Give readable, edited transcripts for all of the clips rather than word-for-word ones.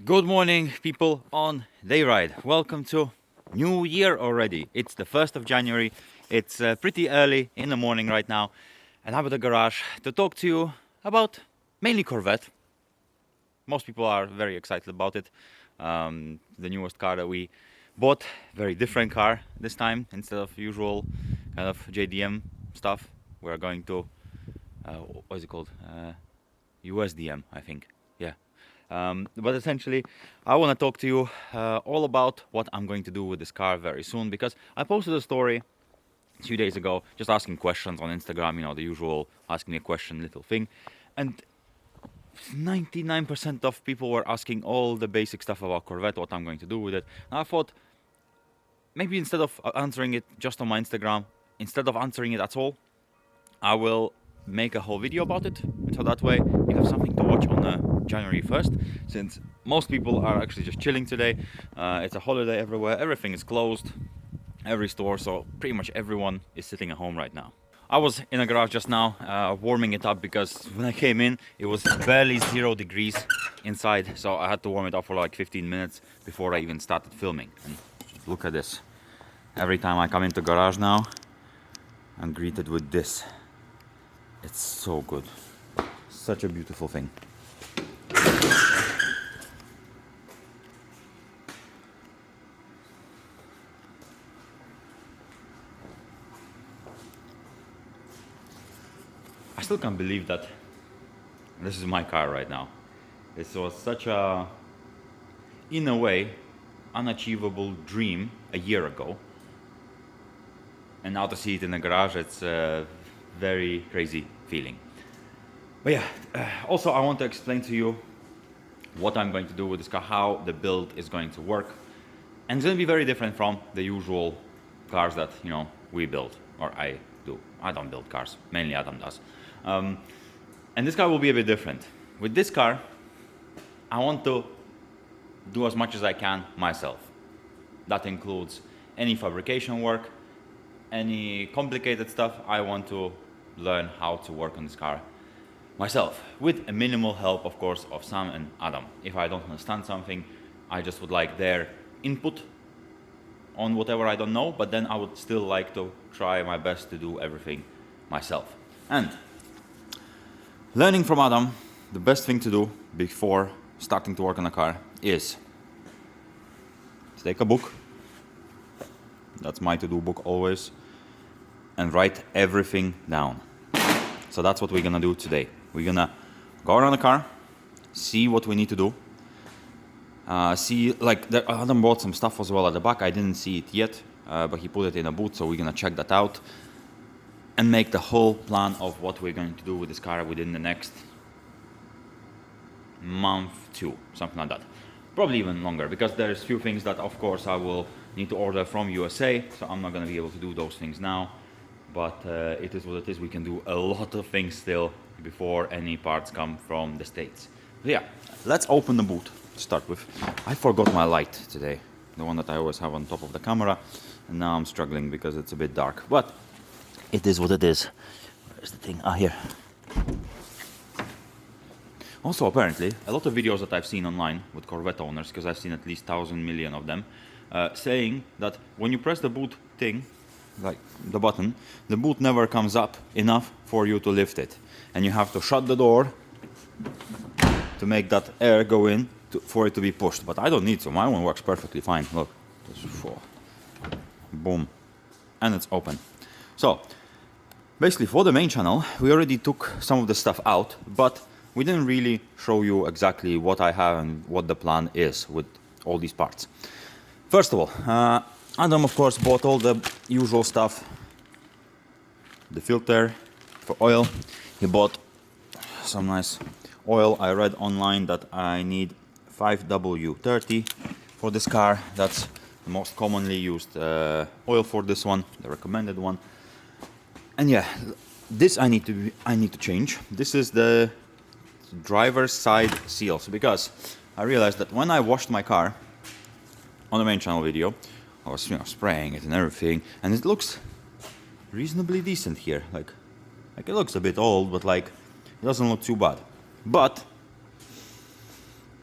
Good morning, people on Day Ride. Welcome to New Year already. It's the 1st of January. It's pretty early in the morning right now, and I'm at the garage to talk to you about mainly Corvette. Most people are very excited about it. The newest car that we bought, very different car this time. Instead of usual kind of JDM stuff, we're going to what is it called? USDM, I think. Yeah. But essentially, I want to talk to you all about what I'm going to do with this car very soon, because I posted a story a few days ago just asking questions on Instagram, the usual ask me a question little thing. And 99% of people were asking all the basic stuff about Corvette, what I'm going to do with it. And I thought maybe instead of answering it just on my Instagram, instead of answering it at all, I will make a whole video about it, so that way you have something to watch on January 1st, since most people are actually just chilling today. It's a holiday everywhere, everything is closed, every store, so pretty much everyone is sitting at home right now. I was in a garage just now warming it up, because when I came in it was barely 0 degrees inside, so I had to warm it up for like 15 minutes before I even started filming. And look at this, every time I come into garage now I'm greeted with this. It's so good. Such a beautiful thing. I still can't believe that this is my car right now. This was such a, in a way, unachievable dream a year ago. And now to see it in the garage, it's a very crazy feeling. But yeah, also I want to explain to you what I'm going to do with this car, how the build is going to work. And it's going to be very different from the usual cars that, we build, or I do. I don't build cars, mainly Adam does. And this car will be a bit different. With this car, I want to do as much as I can myself. That includes any fabrication work, any complicated stuff. I want to learn how to work on this car myself, with a minimal help, of course, of Sam and Adam. If I don't understand something, I just would like their input on whatever I don't know, but then I would still like to try my best to do everything myself. And learning from Adam, the best thing to do before starting to work on a car is to take a book. That's my to-do book always, and write everything down. So that's what we're gonna do today. We're gonna go around the car, see what we need to do. Adam bought some stuff as well at the back. I didn't see it yet, but he put it in a boot, so we're gonna check that out and make the whole plan of what we're going to do with this car within the next month, 2, something like that. Probably even longer, because there's few things that of course I will need to order from USA, so I'm not gonna be able to do those things now. But it is what it is. We can do a lot of things still before any parts come from the States. So yeah, let's open the boot to start with. I forgot my light today, the one that I always have on top of the camera, and now I'm struggling because it's a bit dark. But it is what it is. Where's the thing? Here. Also, apparently, a lot of videos that I've seen online with Corvette owners, because I've seen at least 1,000 million of them, saying that when you press the boot thing, like the button, the boot never comes up enough for you to lift it, and you have to shut the door to make that air go in for it to be pushed. But I don't need to. My one works perfectly fine. Look, boom, and it's open. So basically, for the main channel, we already took some of the stuff out, but we didn't really show you exactly what I have and what the plan is with all these parts. First of all, Adam, of course, bought all the usual stuff. The filter for oil. He bought some nice oil. I read online that I need 5W30 for this car. That's the most commonly used oil for this one, the recommended one. And yeah, this I need to change. This is the driver's side seals, because I realized that when I washed my car on the main channel video, I was spraying it and everything, and it looks reasonably decent here. Like it looks a bit old, but it doesn't look too bad. But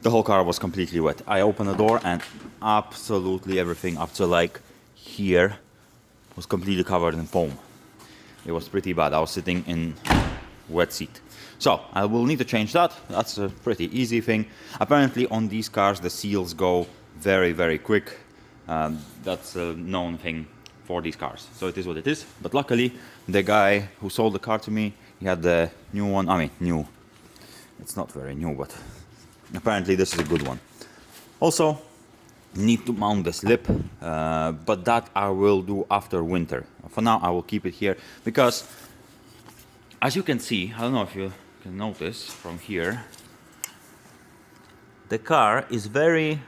the whole car was completely wet. I opened the door and absolutely everything up to like here was completely covered in foam. It was pretty bad. I was sitting in wet seat. So I will need to change that. That's a pretty easy thing. Apparently on these cars the seals go very, very quick. That's a known thing for these cars. So it is what it is. But luckily the guy who sold the car to me, he had the new one. I mean, new. It's not very new, but apparently this is a good one. Also, need to mount the slip, but that I will do after winter. For now, I will keep it here because, as you can see, I don't know if you can notice from here, the car is very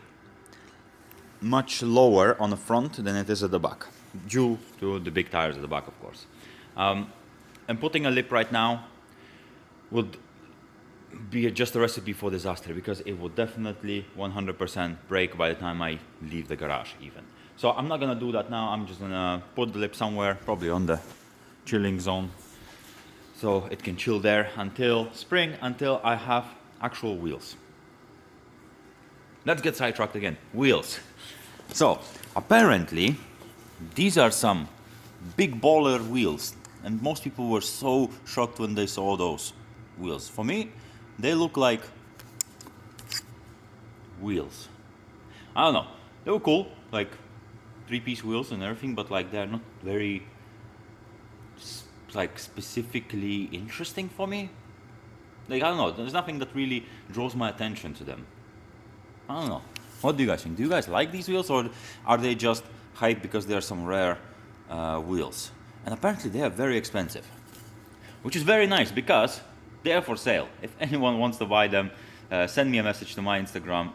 much lower on the front than it is at the back, due to the big tires at the back, of course. And putting a lip right now would be just a recipe for disaster, because it would definitely 100% break by the time I leave the garage even. So I'm not gonna do that now. I'm just gonna put the lip somewhere, probably on the chilling zone, so it can chill there until spring, until I have actual wheels. Let's get sidetracked again. Wheels. So apparently these are some big baller wheels, and most people were so shocked when they saw those wheels. For me, they look like wheels. I don't know. They were cool, like 3-piece wheels and everything, but like they're not very like specifically interesting for me. Like I don't know. There's nothing that really draws my attention to them. I don't know. What do you guys think? Do you guys like these wheels, or are they just hype because they're some rare wheels? And apparently they are very expensive, which is very nice because they are for sale. If anyone wants to buy them, send me a message to my Instagram.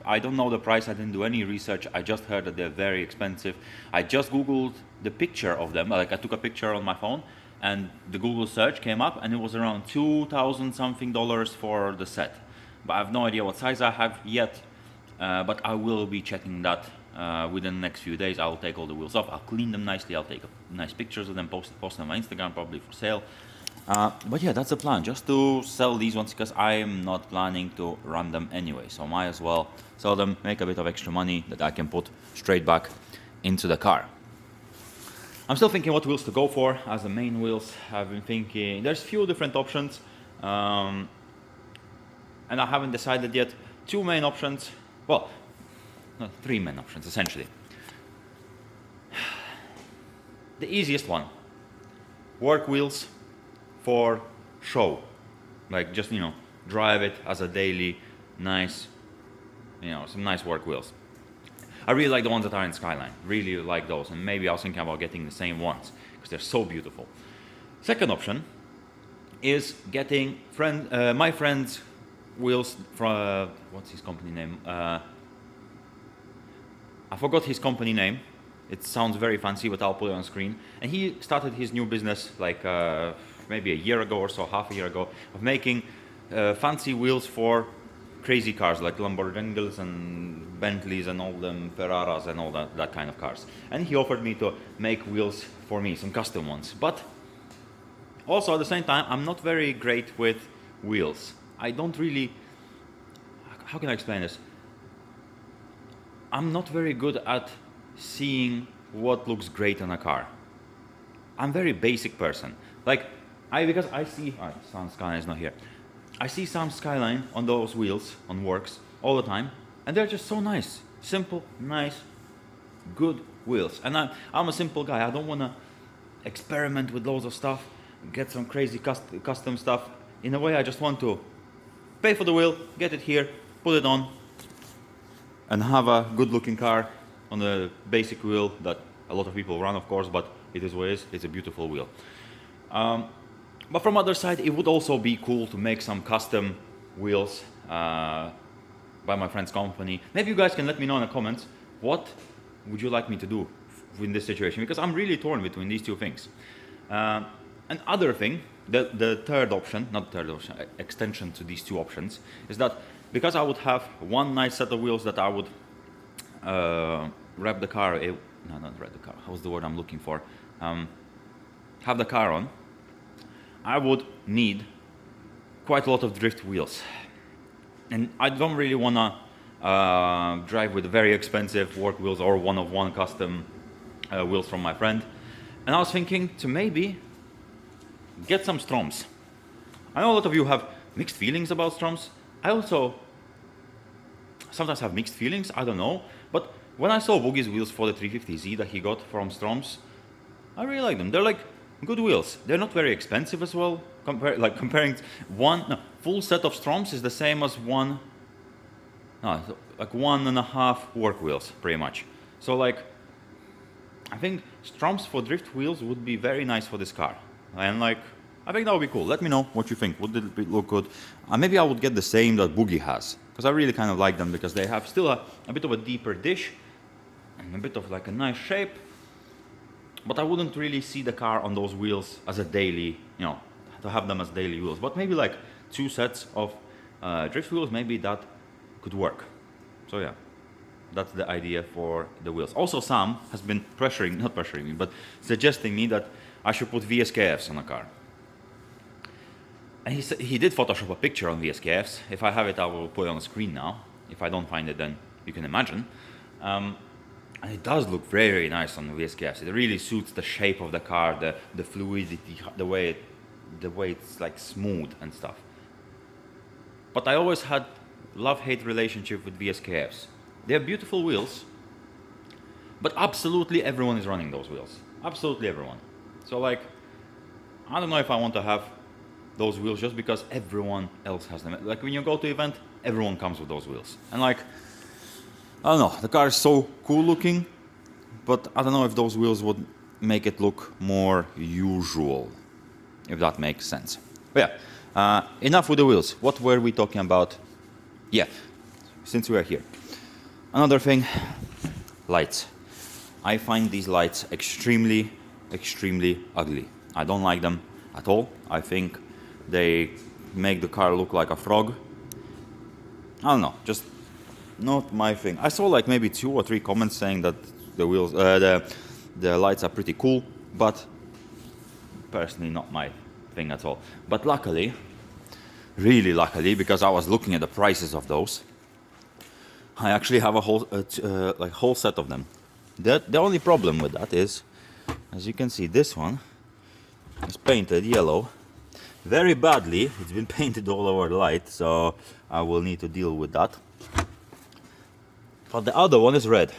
I don't know the price. I didn't do any research. I just heard that they're very expensive. I just Googled the picture of them. Like I took a picture on my phone, and the Google search came up, and it was around $2,000 something for the set. But I have no idea what size I have yet. But I will be checking that within the next few days. I'll take all the wheels off. I'll clean them nicely. I'll take nice pictures of them, post them on my Instagram, probably for sale. But yeah, that's the plan, just to sell these ones, because I am not planning to run them anyway. So might as well sell them, make a bit of extra money that I can put straight back into the car. I'm still thinking what wheels to go for as the main wheels. I've been thinking, there's few different options, and I haven't decided yet. 2 main options, well, no, 3 main options essentially. The easiest one, work wheels for show, like just, you know, drive it as a daily nice, you know, some nice work wheels. I really like the ones that are in Skyline, really like those, and maybe I was thinking about getting the same ones because they're so beautiful. Second option is getting my friend's wheels from, what's his company name? I forgot his company name. It sounds very fancy, but I'll put it on screen. And he started his new business like maybe a year ago or so, half a year ago, of making fancy wheels for crazy cars like Lamborghinis and Bentleys and all them Ferraras and all that kind of cars. And he offered me to make wheels for me, some custom ones. But also at the same time, I'm not very great with wheels. I don't really, how can I explain this? I'm not very good at seeing what looks great on a car. I'm a very basic person. Like, because I see, Sound Skyline is not here. I see some Skyline on those wheels, on works, all the time, and they're just so nice. Simple, nice, good wheels. And I'm a simple guy. I don't want to experiment with loads of stuff, get some crazy custom stuff. In a way, I just want to pay for the wheel, get it here, put it on, and have a good looking car on a basic wheel that a lot of people run, of course, but it is what it is. It's a beautiful wheel. But from other side, it would also be cool to make some custom wheels by my friend's company. Maybe you guys can let me know in the comments, what would you like me to do in this situation? Because I'm really torn between these two things. Another thing, the third option, not third option, extension to these two options, is that because I would have one nice set of wheels that I would wrap the car, not wrap the car, how's the word I'm looking for? Have the car on, I would need quite a lot of drift wheels. And I don't really want to drive with very expensive work wheels or one-of-one custom wheels from my friend. And I was thinking to maybe get some Stroms. I know a lot of you have mixed feelings about Stroms. I also sometimes have mixed feelings, I don't know. But when I saw Boogie's wheels for the 350Z that he got from Stroms, I really like them. They're like good wheels. They're not very expensive as well. Comparing full set of Stroms is the same as like 1.5 work wheels, pretty much. So like, I think Stroms for drift wheels would be very nice for this car. And like, I think that would be cool. Let me know what you think. Would it look good? Maybe I would get the same that Boogie has, because I really kind of like them because they have still a bit of a deeper dish and a bit of like a nice shape. But I wouldn't really see the car on those wheels as a daily, to have them as daily wheels. But maybe like 2 sets of drift wheels, maybe that could work. So yeah, that's the idea for the wheels. Also, Sam has been not pressuring me, but suggesting me that I should put VSKFs on the car. And he did Photoshop a picture on VSKFs. If I have it, I will put it on the screen now. If I don't find it, then you can imagine. And it does look very, very nice on the VSKFs. It really suits the shape of the car, the fluidity, the way it's like smooth and stuff. But I always had love-hate relationship with VSKFs. They're beautiful wheels, but absolutely everyone is running those wheels. Absolutely everyone. So like, I don't know if I want to have those wheels just because everyone else has them. Like when you go to an event, everyone comes with those wheels. And like, I don't know, the car is so cool looking, but I don't know if those wheels would make it look more usual, if that makes sense. But yeah, enough with the wheels. What were we talking about? Yeah, since we are here. Another thing, lights. I find these lights extremely, extremely ugly. I don't like them at all. I think they make the car look like a frog. I don't know, just not my thing. I saw like maybe 2 or 3 comments saying that the wheels, the lights are pretty cool, but personally not my thing at all. But luckily, really luckily, because I was looking at the prices of those, I actually have a whole set of them. The only problem with that is, as you can see, this one is painted yellow very badly. It's been painted all over the light, so I will need to deal with that. But the other one is red.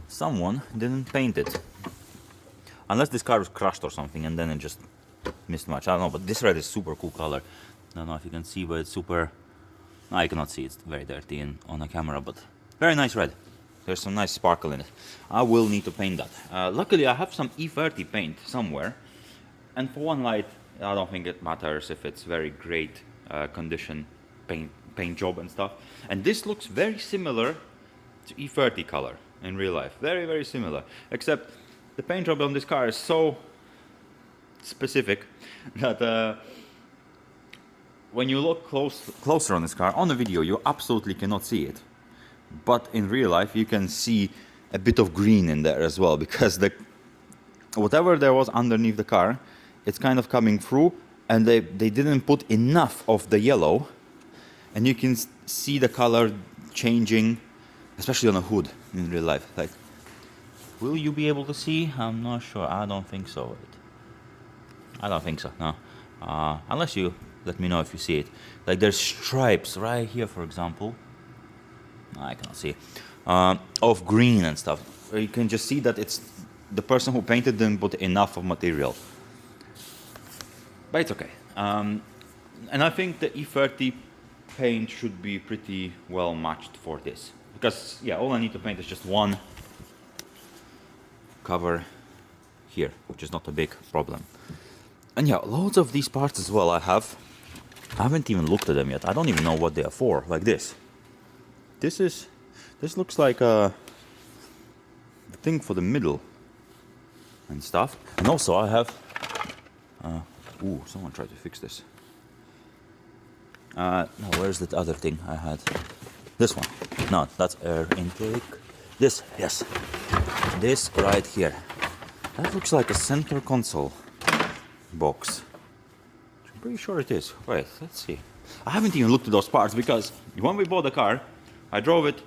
Someone didn't paint it. Unless this car was crushed or something and then it just missed much. I don't know, but this red is super cool color. I don't know if you can see, but it's super... No, I cannot see, it's very dirty on the camera, but very nice red. There's some nice sparkle in it. I will need to paint that. Luckily, I have some E30 paint somewhere. And for one light, I don't think it matters if it's very great condition paint job and stuff. And this looks very similar to E30 color in real life. Very, very similar. Except the paint job on this car is so specific that when you look closer on this car, on the video you absolutely cannot see it. But in real life you can see a bit of green in there as well, because whatever there was underneath the car, it's kind of coming through, and they didn't put enough of the yellow, and you can see the color changing, especially on a hood in real life. Like, will you be able to see? I'm not sure. I don't think so. I don't think so, no. Unless you let me know if you see it. Like, there's stripes right here, for example. I cannot see. Of green and stuff. Where you can just see that it's the person who painted didn't put enough of material. But it's okay. And I think the E30 paint should be pretty well matched for this. Because, yeah, all I need to paint is just one cover here, which is not a big problem. And yeah, loads of these parts as well I have. I haven't even looked at them yet. I don't even know what they are for. Like this. This looks like a thing for the middle and stuff. And also I have... ooh, someone tried to fix this. No, where's that other thing I had? This one. No, that's air intake. This, yes. This right here. That looks like a center console box. I'm pretty sure it is. Wait, let's see. I haven't even looked at those parts because when we bought the car, I drove it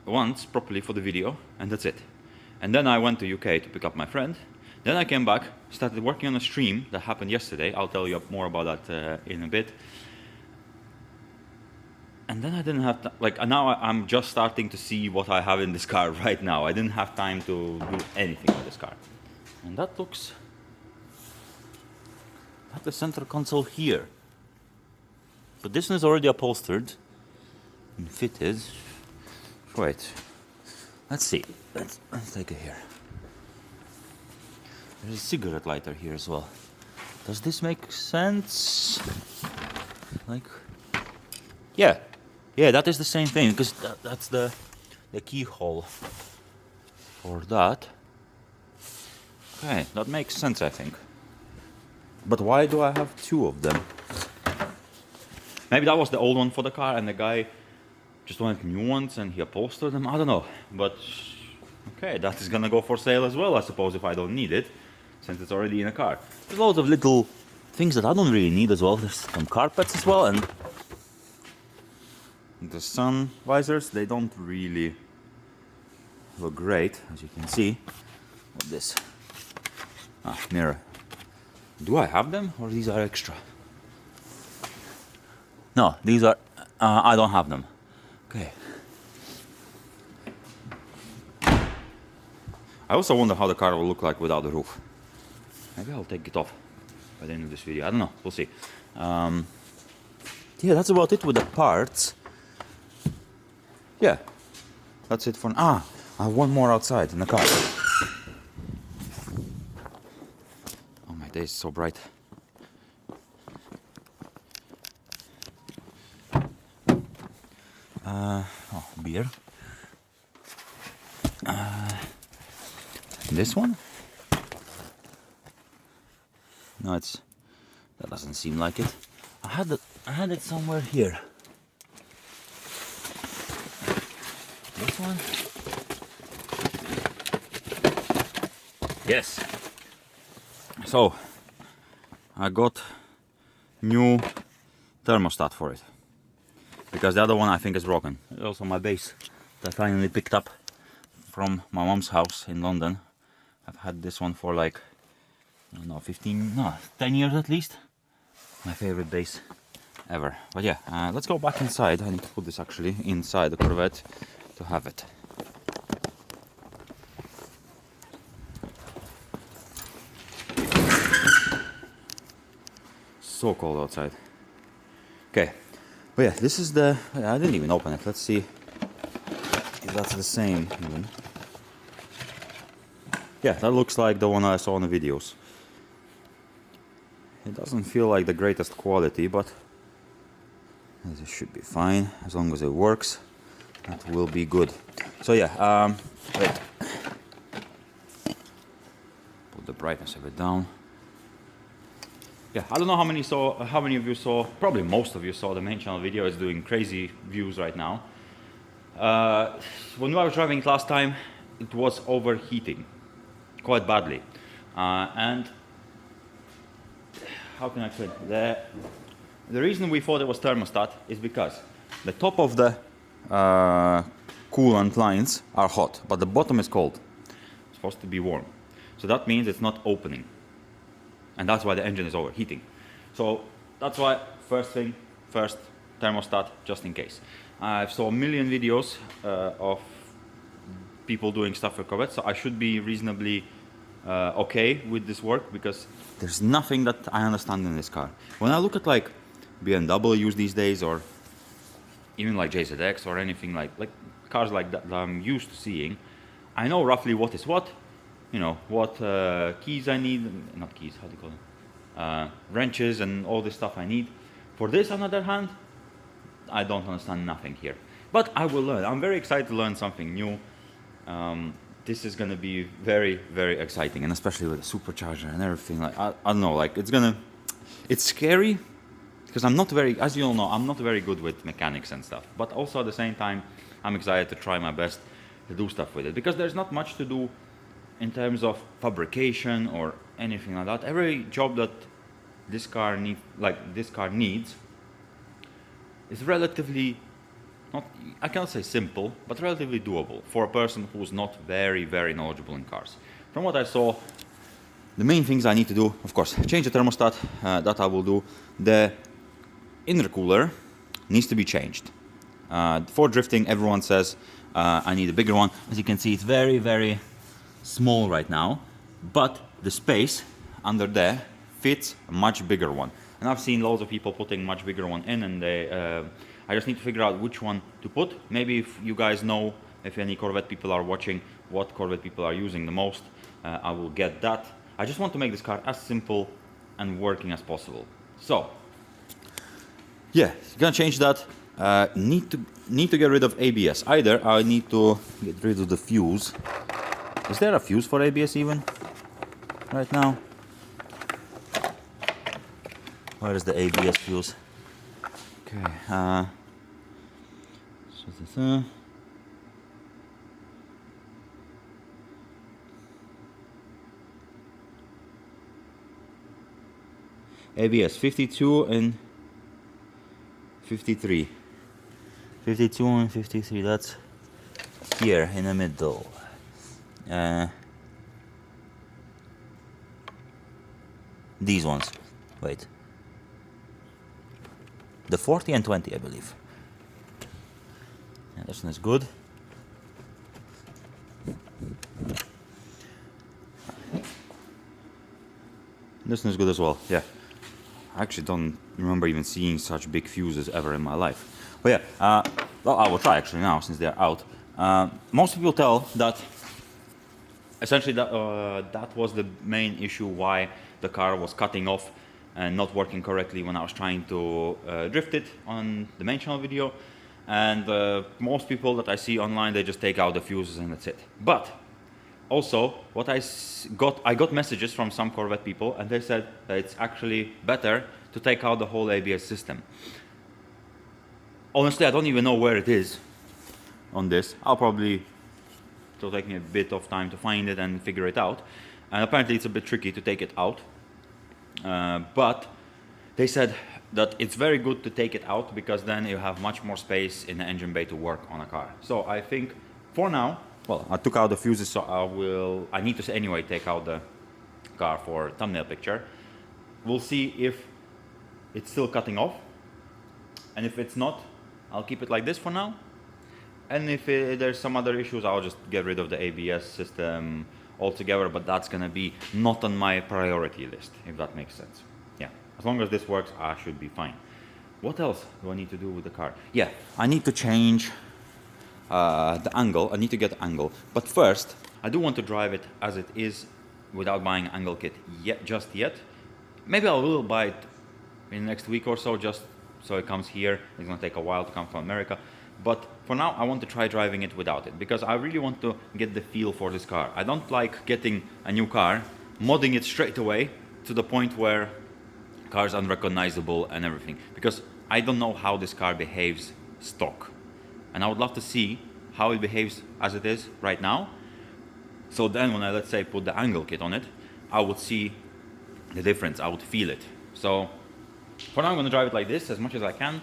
once properly for the video, and that's it. And then I went to UK to pick up my friend. Then I came back, started working on a stream that happened yesterday. I'll tell you more about that in a bit. And then I didn't have to, like, now I'm just starting to see what I have in this car right now. I didn't have time to do anything with this car. And that looks at the center console here. So this one is already upholstered and fitted. Wait, let's see. Let's take it here. There's a cigarette lighter here as well. Does this make sense? Like, yeah, that is the same thing because that's the keyhole for that. Okay, that makes sense, I think. But why do I have two of them? Maybe that was the old one for the car and the guy just wanted new ones and he upholstered them. I don't know. But okay, that is gonna go for sale as well, I suppose, if I don't need it, since it's already in a car. There's loads of little things that I don't really need as well. There's some carpets as well, and the sun visors, they don't really look great, as you can see. What this? Mirror. Do I have them or these are extra? No, these are, I don't have them. Okay. I also wonder how the car will look like without the roof. Maybe I'll take it off by the end of this video. I don't know, we'll see. Yeah, that's about it with the parts. Yeah, that's it for now. I have one more outside in the car. Oh, my day is so bright. Beer. This one? No, that doesn't seem like it. I had it somewhere here. This one? Yes. So I got new thermostat for it because the other one I think is broken. Also my base that I finally picked up from my mom's house in London. I've had this one for like, I don't know, 10 years at least. My favorite base ever. But yeah, let's go back inside. I need to put this actually inside the Corvette to have it. So cold outside. Okay, but yeah, this is the, I didn't even open it. Let's see if that's the same even. Yeah, that looks like the one I saw in the videos. It doesn't feel like the greatest quality, but this should be fine as long as it works. That will be good. So yeah, wait. Put the brightness of it down. Yeah, I don't know how many of you saw. Probably most of you saw the main channel video. It's doing crazy views right now. When I was driving it last time, it was overheating quite badly, and how can I explain? The reason we thought it was thermostat is because the top of the coolant lines are hot, but the bottom is cold. It's supposed to be warm. So that means it's not opening. And that's why the engine is overheating. So that's why first thermostat, just in case. I've saw a million videos of people doing stuff for Corvette, so I should be reasonably okay with this work because there's nothing that I understand in this car. When I look at like BMWs these days, or even like JZX or anything like cars like that I'm used to seeing, I know roughly what is what, you know, what keys I need, not keys, how do you call them, wrenches and all this stuff I need. For this, on the other hand, I don't understand nothing here. But I will learn. I'm very excited to learn something new. This is gonna be very, very exciting, and especially with the supercharger and everything. Like I don't know, like it's scary because I'm not very, as you all know, I'm not very good with mechanics and stuff. But also at the same time, I'm excited to try my best to do stuff with it because there's not much to do in terms of fabrication or anything like that. Every job that this car needs, is relatively, not, I cannot say simple, but relatively doable for a person who's not very, very knowledgeable in cars. From what I saw, the main things I need to do, of course, change the thermostat, that I will do. The intercooler needs to be changed. For drifting, everyone says I need a bigger one. As you can see, it's very, very small right now, but the space under there fits a much bigger one. And I've seen loads of people putting much bigger one in, and I just need to figure out which one to put. Maybe if you guys know, if any Corvette people are watching, what Corvette people are using the most, I will get that. I just want to make this car as simple and working as possible. So, yeah, gonna change that. Need to get rid of ABS. Either I need to get rid of the fuse. Is there a fuse for ABS even right now? Where is the ABS fuse? Okay. ABS 52 and 53. 52 and 53, that's here in the middle. These ones. Wait. The 40 and 20, I believe. Yeah, this one is good. This one is good as well, yeah. I actually don't remember even seeing such big fuses ever in my life. But yeah, well, I will try actually now since they're out. Most people tell that essentially that was the main issue why the car was cutting off and not working correctly when I was trying to drift it on the main channel video. And most people that I see online, they just take out the fuses and that's it. But also, what I got messages from some Corvette people, and they said that it's actually better to take out the whole ABS system. Honestly, I don't even know where it is on this. It'll take me a bit of time to find it and figure it out. And apparently it's a bit tricky to take it out. But they said that it's very good to take it out because then you have much more space in the engine bay to work on a car. So I think for now, well, I took out the fuses, so I need to anyway take out the car for thumbnail picture. We'll see if it's still cutting off, and if it's not, I'll keep it like this for now. And if there's some other issues, I'll just get rid of the ABS system altogether, but that's gonna be not on my priority list, if that makes sense. Yeah, as long as this works, I should be fine. What else do I need to do with the car? Yeah, I need to change the angle. I need to get the angle, but first I do want to drive it as it is without buying an angle kit just yet. Maybe I will buy it in the next week or so, just so it comes here. It's gonna take a while to come from America, but for now I want to try driving it without it because I really want to get the feel for this car. I don't like getting a new car, modding it straight away to the point where car is unrecognizable and everything, because I don't know how this car behaves stock. And I would love to see how it behaves as it is right now. So then when I, let's say, put the angle kit on it, I would see the difference, I would feel it. So for now I'm gonna drive it like this as much as I can.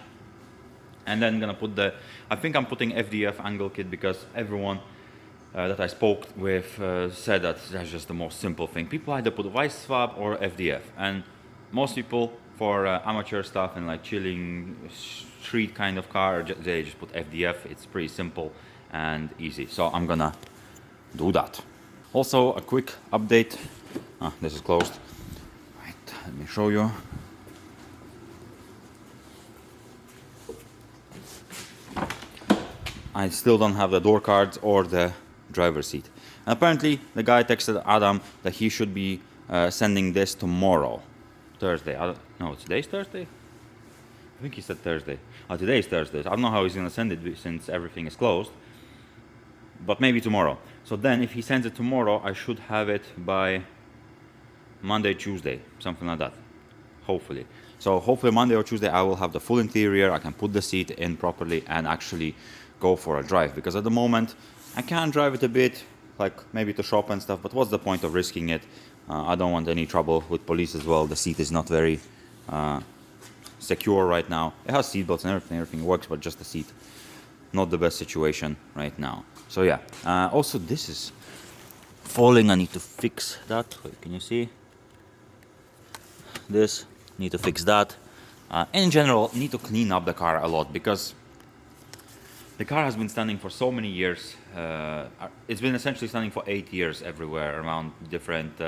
And then I'm gonna put I think I'm putting FDF angle kit because everyone that I spoke with said that that's just the most simple thing. People either put vice swap or FDF. And most people for amateur stuff and like chilling street kind of car, they just put FDF. It's pretty simple and easy. So I'm gonna do that. Also a quick update. This is closed. Right, let me show you. I still don't have the door cards or the driver's seat. And apparently the guy texted Adam that he should be sending this tomorrow. Thursday. No, today's Thursday? I think he said Thursday. Today is Thursday. I don't know how he's gonna send it since everything is closed. But maybe tomorrow. So then if he sends it tomorrow, I should have it by Monday, Tuesday, something like that. Hopefully. So hopefully Monday or Tuesday I will have the full interior. I can put the seat in properly and actually go for a drive. Because at the moment I can drive it a bit, like maybe to shop and stuff, but what's the point of risking it? I don't want any trouble with police as well. The seat is not very secure right now. It has seat belts and everything works, but just the seat, not the best situation right now. So yeah, also this is falling. I need to fix that. Wait, can you see? This, need to fix that. In general, need to clean up the car a lot because the car has been standing for so many years. It's been essentially standing for 8 years everywhere around different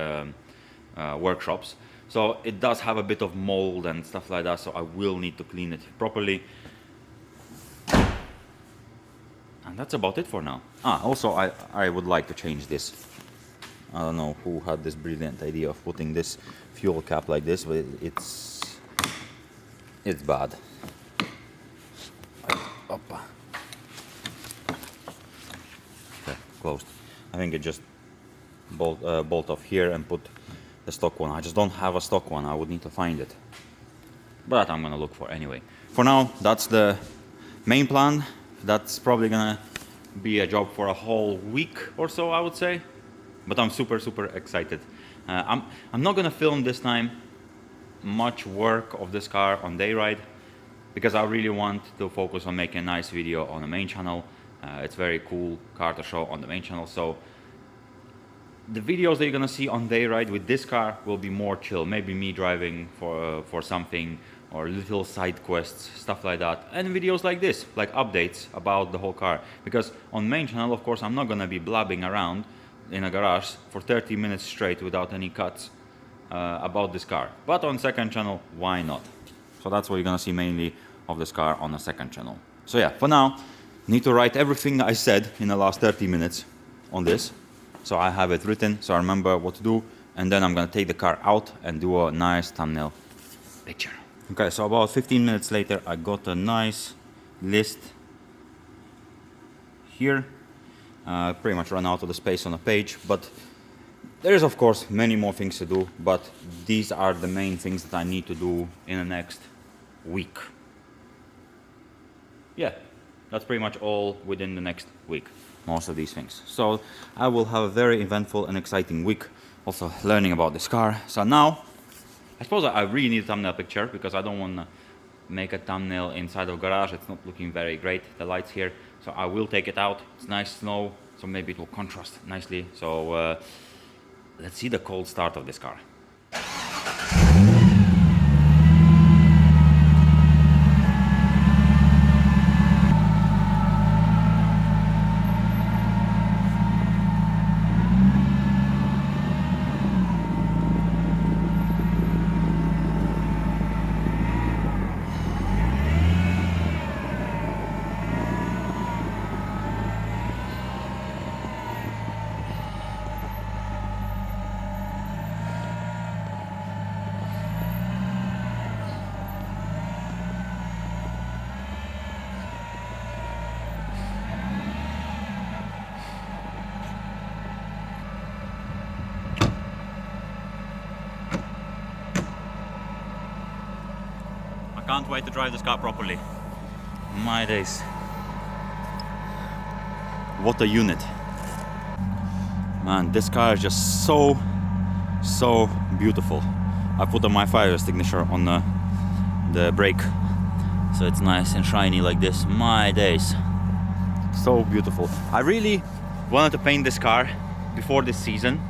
workshops. So it does have a bit of mold and stuff like that, so I will need to clean it properly. And that's about it for now. Also I would like to change this. I don't know who had this brilliant idea of putting this fuel cap like this, but it's bad. Opa. Okay, closed. I think it just bolt off here and put the stock one. I just don't have a stock one. I would need to find it, but I'm gonna look for anyway. For now, that's the main plan. That's probably gonna be a job for a whole week or so, I would say. But I'm super excited. I'm not gonna film this time much work of this car on day ride because I really want to focus on making a nice video on the main channel. It's very cool car to show on the main channel. So the videos that you're gonna see on day ride with this car will be more chill. Maybe me driving for something, or little side quests, stuff like that. And videos like this, like updates about the whole car. Because on main channel, of course, I'm not gonna be blabbing around in a garage for 30 minutes straight without any cuts about this car. But on second channel, why not? So that's what you're gonna see mainly of this car on the second channel. So yeah, for now, need to write everything I said in the last 30 minutes on this. So I have it written, so I remember what to do. And then I'm gonna take the car out and do a nice thumbnail picture. Okay, so about 15 minutes later, I got a nice list here. Pretty much run out of the space on the page, but there is of course many more things to do, but these are the main things that I need to do in the next week. Yeah, that's pretty much all within the next week, most of these things. So I will have a very eventful and exciting week also learning about this car. So now I suppose I really need a thumbnail picture because I don't want to make a thumbnail inside of garage. It's not looking very great, the lights here. So I will take it out. It's nice snow, so maybe it will contrast nicely. So let's see the cold start of this car. Can't wait to drive this car properly. My days. What a unit. Man, this car is just so beautiful. I put on my fire extinguisher on the brake, so it's nice and shiny like this. My days. So beautiful. I really wanted to paint this car before this season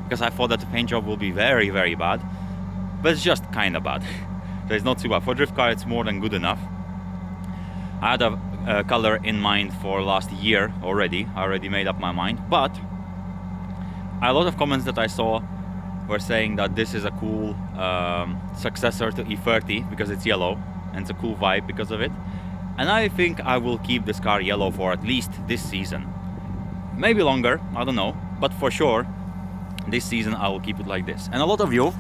because I thought that the paint job will be very bad, but it's just kind of bad. So it's not too bad. For a drift car, it's more than good enough. I had a color in mind for last year already. I already made up my mind. But a lot of comments that I saw were saying that this is a cool successor to E30 because it's yellow and it's a cool vibe because of it. And I think I will keep this car yellow for at least this season. Maybe longer, I don't know. But for sure, this season I will keep it like this. And a lot of you,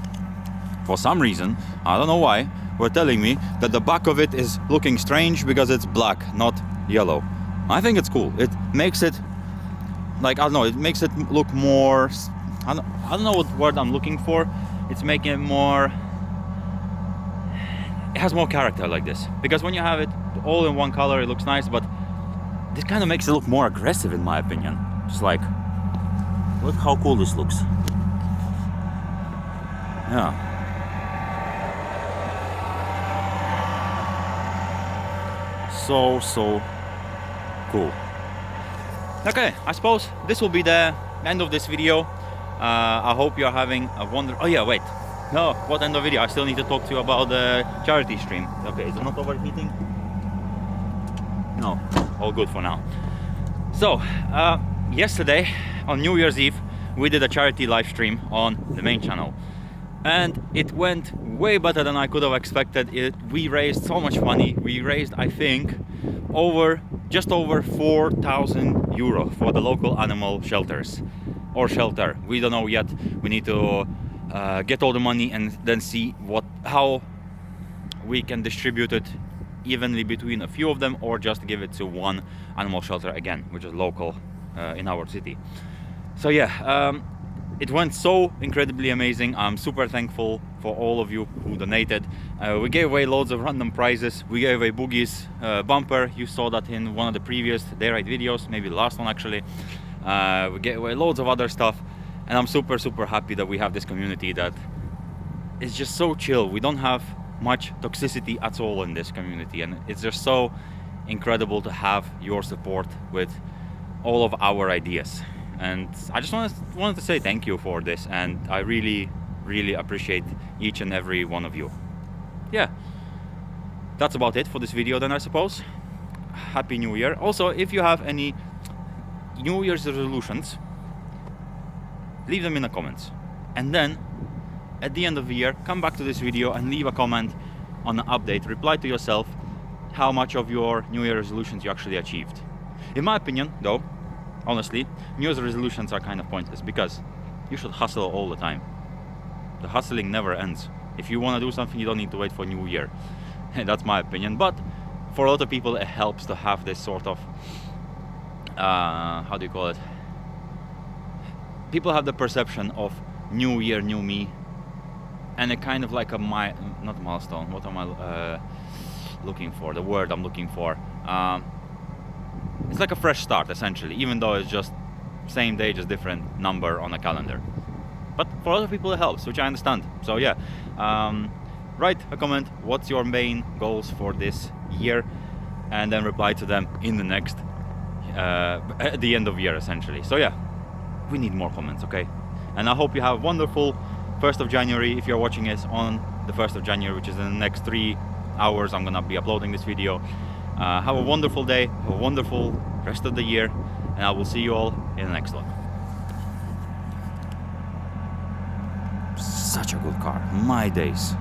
for some reason, I don't know why, were telling me that the back of it is looking strange because it's black, not yellow. I think it's cool. It makes it, like, I don't know, it makes it look more, I don't know what word I'm looking for. It's making it more, it has more character like this. Because when you have it all in one color, it looks nice, but this kind of makes it look more aggressive in my opinion. Just like, look how cool this looks. Yeah. so cool. Okay, I suppose this will be the end of this video. I hope you're having a oh yeah, wait. No, what end of video? I still need to talk to you about the charity stream. Okay, is it not overheating? No, all good for now. So, yesterday on New Year's Eve, we did a charity live stream on the main channel. And it went way better than I could have expected. We raised so much money. We raised, I think, just over 4,000 euro for the local animal shelters or shelter. We don't know yet. We need to get all the money and then see how we can distribute it evenly between a few of them, or just give it to one animal shelter again, which is local in our city. So yeah, it went so incredibly amazing. I'm super thankful for all of you who donated. We gave away loads of random prizes. We gave away Boogie's bumper. You saw that in one of the previous Day Ride videos, maybe the last one actually. We gave away loads of other stuff, and I'm super happy that we have this community that is just so chill. We don't have much toxicity at all in this community, and it's just so incredible to have your support with all of our ideas. And I just wanted to say thank you for this, and I really appreciate each and every one of you. Yeah, that's about it for this video then, I suppose. Happy New Year. Also, if you have any New Year's resolutions, leave them in the comments, and then at the end of the year, come back to this video and leave a comment on an update. Reply to yourself how much of your New Year resolutions you actually achieved. In my opinion, though, honestly, New Year's resolutions are kind of pointless, because you should hustle all the time. The hustling never ends. If you want to do something, you don't need to wait for New Year. That's my opinion. But for a lot of people, it helps to have this sort of, how do you call it? People have the perception of New Year, new me, and a kind of like a not milestone. What am I looking for? The word I'm looking for. It's like a fresh start, essentially, even though it's just same day, just different number on a calendar. But for other people it helps, which I understand. So yeah, write a comment, what's your main goals for this year, and then reply to them in the next, at the end of year, essentially. So yeah, we need more comments, okay? And I hope you have a wonderful 1st of January. If you're watching it on the 1st of January, which is in the next 3 hours, I'm gonna be uploading this video. Have a wonderful day, have a wonderful rest of the year, and I will see you all in the next one. Such a good car, my days.